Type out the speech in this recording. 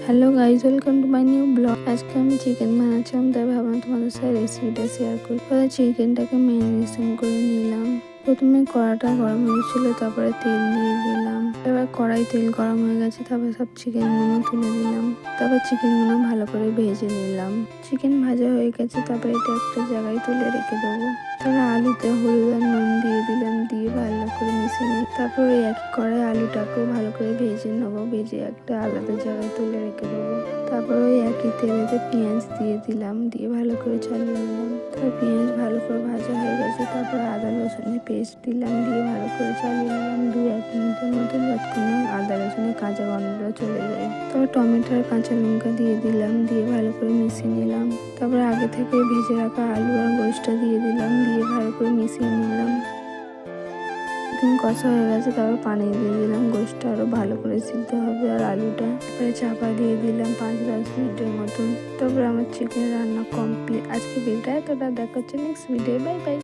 Hello guys, welcome to my new blog. আজকে আমি chicken বানাচ্ছিলাম, তাই ভাবলাম তোমাদের সাথে রেসিপিটা শেয়ার করি। চিকেনটাকে ম্যারিনেশন করে নিলাম। প্রথমে কড়াটা গরম হয়েছিল, তারপরে তেল দিয়ে দিলাম। এবার কড়াই তেল গরম হয়ে গেছে, তারপরে সব চিকেনগুলো তুলে দিলাম। তারপর চিকেনগুলো ভালো করে ভেজে নিলাম। চিকেন ভাজা হয়ে গেছে, তারপরে এটা একটা জায়গায় তুলে রেখে দেবো। তারপরে আলুতে হলুদ আর নুন দিয়ে দিলাম, দিয়ে ভালো করে মিশিয়ে নিই। তারপর ওই একই কড়াই আলুটাকেও ভালো করে ভেজে নেবো, ভেজে একটা আলাদা জায়গায় তুলে রেখে দেবো। তারপর ওই একই তেলেতে পেঁয়াজ দিয়ে দিলাম, দিয়ে ভালো করে চালিয়ে নিলাম। তারপর পেঁয়াজ ভালো করে ভাজা হয়ে গেছে, তারপর আদা রসুনের পেস্ট দিলাম, দিয়ে ভালো করে চালিয়ে নিলাম 2-1 মিনিটের মতো, যতক্ষণ আদা রসুনের কাঁচা গন্ধটা চলে যায়। তারপর টমেটো আর কাঁচা লঙ্কা দিয়ে দিলাম, দিয়ে ভালো করে মিশিয়ে নিলাম। তারপরে আগে থেকে ভেজে রাখা আলু আর গোশটা দিয়ে দিলাম, দিয়ে ভালো করে মিশিয়ে নিলাম। কষা হয়ে গেছে, তারপর পানি দিয়ে দিলাম। গোশটা আরো ভালো করে সিদ্ধ হবে আর আলুটা। তারপরে চাপা দিয়ে দিলাম 5-10 মিনিটের মতন। তারপরে আমার চিকেন রান্না কমপ্লিট। আজকে ভিডিওটা এতটা, দেখা হচ্ছে নেক্সট ভিডিও। Bye bye.